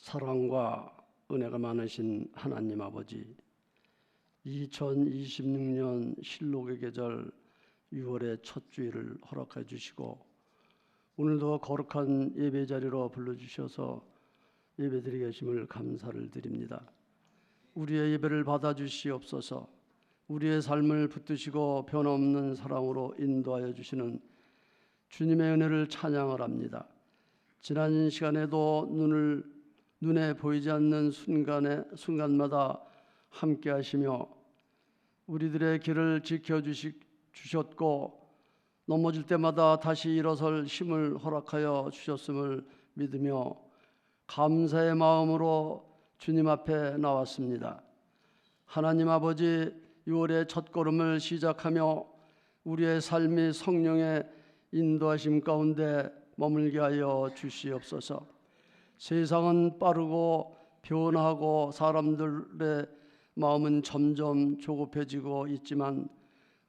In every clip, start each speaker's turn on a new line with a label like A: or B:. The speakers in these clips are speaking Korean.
A: 사랑과 은혜가 많으신 하나님 아버지, 2026년 실록의 계절 6월의 첫 주일을 허락해 주시고 오늘도 거룩한 예배 자리로 불러주셔서 예배드리게 하심을 감사를 드립니다. 우리의 예배를 받아주시옵소서. 우리의 삶을 붙드시고 변함없는 사랑으로 인도하여 주시는 주님의 은혜를 찬양을 합니다. 지난 시간에도 눈에 보이지 않는 순간마다 함께 하시며 우리들의 길을 지켜주셨고 넘어질 때마다 다시 일어설 힘을 허락하여 주셨음을 믿으며 감사의 마음으로 주님 앞에 나왔습니다. 하나님 아버지, 6월의 첫걸음을 시작하며 우리의 삶이 성령의 인도하심 가운데 머물게 하여 주시옵소서. 세상은 빠르고 변하고 사람들의 마음은 점점 조급해지고 있지만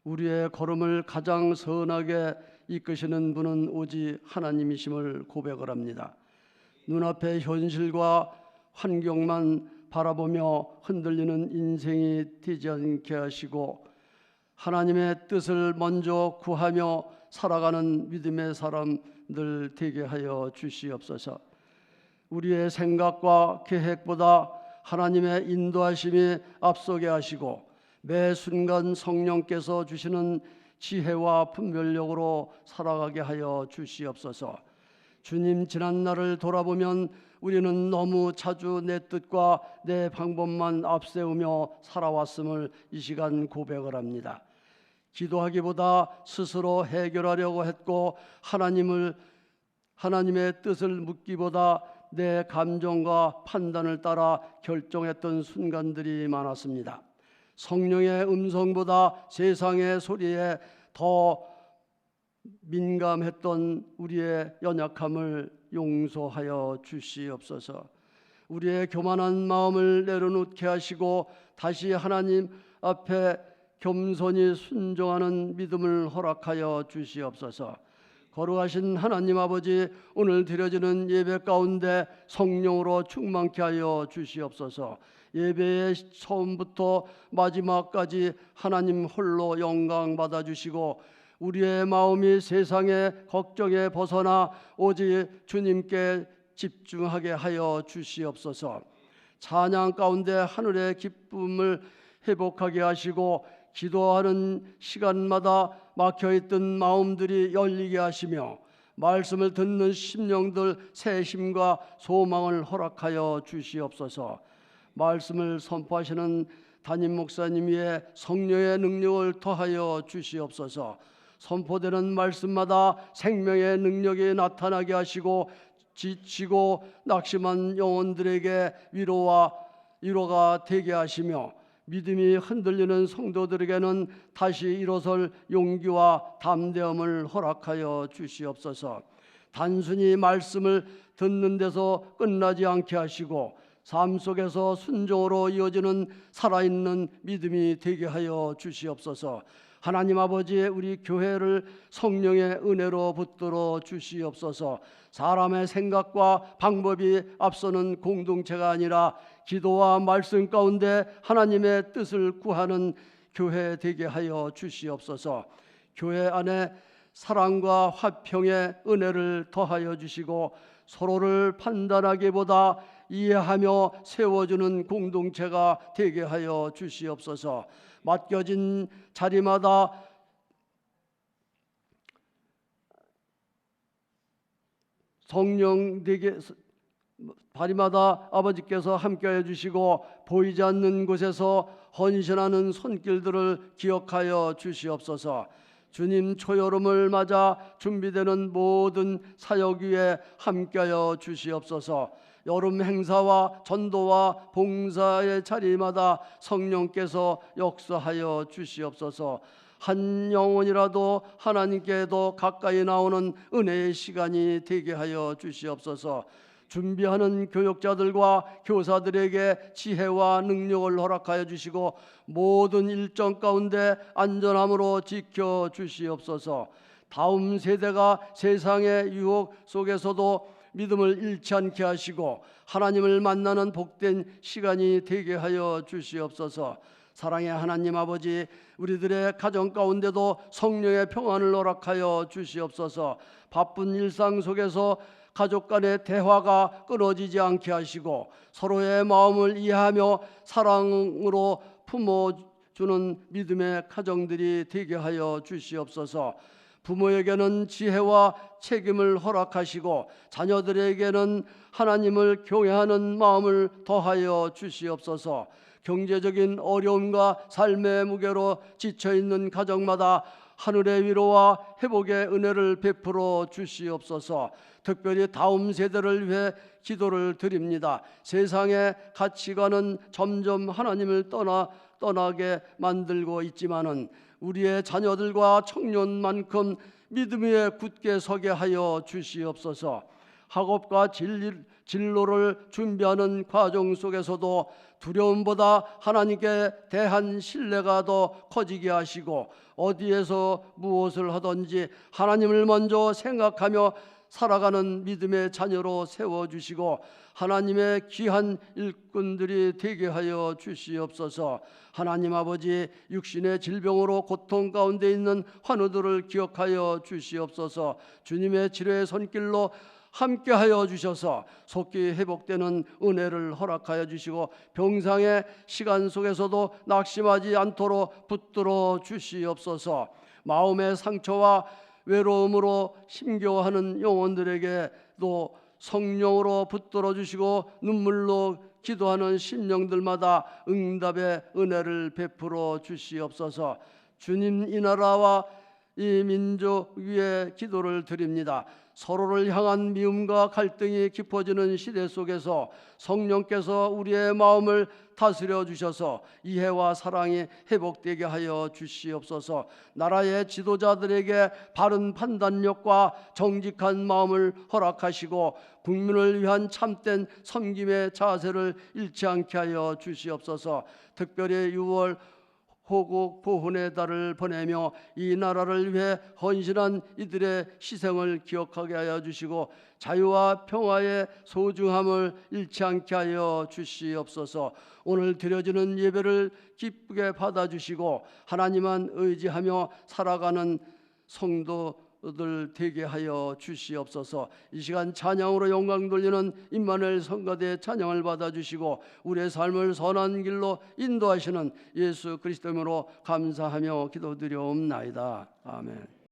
A: 우리의 걸음을 가장 선하게 이끄시는 분은 오직 하나님이심을 고백을 합니다. 눈앞의 현실과 환경만 바라보며 흔들리는 인생이 되지 않게 하시고 하나님의 뜻을 먼저 구하며 살아가는 믿음의 사람들 되게 하여 주시옵소서. 우리의 생각과 계획보다 하나님의 인도하심이 앞서게 하시고 매 순간 성령께서 주시는 지혜와 분별력으로 살아가게 하여 주시옵소서. 주님, 지난 날을 돌아보면 우리는 너무 자주 내 뜻과 내 방법만 앞세우며 살아왔음을 이 시간 고백을 합니다. 기도하기보다 스스로 해결하려고 했고 하나님의 뜻을 묻기보다 내 감정과 판단을 따라 결정했던 순간들이 많았습니다. 성령의 음성보다 세상의 소리에 더 민감했던 우리의 연약함을 용서하여 주시옵소서. 우리의 교만한 마음을 내려놓게 하시고 다시 하나님 앞에 겸손히 순종하는 믿음을 허락하여 주시옵소서. 거룩하신 하나님 아버지, 오늘 드려지는 예배 가운데 성령으로 충만케 하여 주시옵소서. 예배의 처음부터 마지막까지 하나님 홀로 영광 받아주시고 우리의 마음이 세상의 걱정에 벗어나 오직 주님께 집중하게 하여 주시옵소서. 찬양 가운데 하늘의 기쁨을 회복하게 하시고 기도하는 시간마다 막혀있던 마음들이 열리게 하시며 말씀을 듣는 심령들 새 힘과 소망을 허락하여 주시옵소서. 말씀을 선포하시는 담임 목사님 위에 성령의 능력을 더하여 주시옵소서. 선포되는 말씀마다 생명의 능력이 나타나게 하시고 지치고 낙심한 영혼들에게 위로가 되게 하시며 믿음이 흔들리는 성도들에게는 다시 일어설 용기와 담대함을 허락하여 주시옵소서. 단순히 말씀을 듣는 데서 끝나지 않게 하시고 삶 속에서 순종으로 이어지는 살아있는 믿음이 되게 하여 주시옵소서. 하나님 아버지, 우리 교회를 성령의 은혜로 붙들어 주시옵소서. 사람의 생각과 방법이 앞서는 공동체가 아니라 기도와 말씀 가운데 하나님의 뜻을 구하는 교회 되게 하여 주시옵소서. 교회 안에 사랑과 화평의 은혜를 더하여 주시고 서로를 판단하기보다 이해하며 세워주는 공동체가 되게 하여 주시옵소서. 맡겨진 자리마다 성령되게 자리마다 아버지께서 함께해 주시고 보이지 않는 곳에서 헌신하는 손길들을 기억하여 주시옵소서. 주님 초여름을 맞아 준비되는 모든 사역 위에 함께하여 주시옵소서. 여름 행사와 전도와 봉사의 자리마다 성령께서 역사하여 주시옵소서. 한 영혼이라도 하나님께 더 가까이 나오는 은혜의 시간이 되게 하여 주시옵소서. 준비하는 교육자들과 교사들에게 지혜와 능력을 허락하여 주시고 모든 일정 가운데 안전함으로 지켜 주시옵소서. 다음 세대가 세상의 유혹 속에서도 믿음을 잃지 않게 하시고 하나님을 만나는 복된 시간이 되게 하여 주시옵소서. 사랑의 하나님 아버지, 우리들의 가정 가운데도 성령의 평안을 허락하여 주시옵소서. 바쁜 일상 속에서 가족 간의 대화가 끊어지지 않게 하시고 서로의 마음을 이해하며 사랑으로 품어주는 믿음의 가정들이 되게 하여 주시옵소서. 부모에게는 지혜와 책임을 허락하시고 자녀들에게는 하나님을 경외하는 마음을 더하여 주시옵소서. 경제적인 어려움과 삶의 무게로 지쳐있는 가정마다 하늘의 위로와 회복의 은혜를 베풀어 주시옵소서. 특별히 다음 세대를 위해 기도를 드립니다. 세상의 가치관은 점점 하나님을 떠나게 만들고 있지만은 우리의 자녀들과 청년만큼 믿음 위에 굳게 서게 하여 주시옵소서. 학업과 진로를 준비하는 과정 속에서도 두려움보다 하나님께 대한 신뢰가 더 커지게 하시고 어디에서 무엇을 하든지 하나님을 먼저 생각하며 살아가는 믿음의 자녀로 세워주시고 하나님의 귀한 일꾼들이 되게 하여 주시옵소서. 하나님 아버지, 육신의 질병으로 고통 가운데 있는 환우들을 기억하여 주시옵소서. 주님의 치료의 손길로 함께하여 주셔서 속히 회복되는 은혜를 허락하여 주시고 병상의 시간 속에서도 낙심하지 않도록 붙들어 주시옵소서. 마음의 상처와 외로움으로 힘겨워하는 영혼들에게도 성령으로 붙들어 주시고 눈물로 기도하는 심령들마다 응답의 은혜를 베풀어 주시옵소서. 주님, 이 나라와 이 민족 위에 기도를 드립니다. 서로를 향한 미움과 갈등이 깊어지는 시대 속에서 성령께서 우리의 마음을 다스려 주셔서 이해와 사랑이 회복되게 하여 주시옵소서. 나라의 지도자들에게 바른 판단력과 정직한 마음을 허락하시고 국민을 위한 참된 섬김의 자세를 잃지 않게 하여 주시옵소서. 특별히 6월 호국 보훈의 달을 보내며 이 나라를 위해 헌신한 이들의 희생을 기억하게 하여 주시고 자유와 평화의 소중함을 잃지 않게 하여 주시옵소서. 오늘 드려지는 예배를 기쁘게 받아주시고 하나님만 의지하며 살아가는 성도들 되게 하여 주시옵소서. 이 시간 찬양으로 영광 돌리는 임마누엘 성가대의 찬양을 받아주시고 우리의 삶을 선한 길로 인도하시는 예수 그리스도 이름으로 감사하며 기도드리옵나이다. 아멘.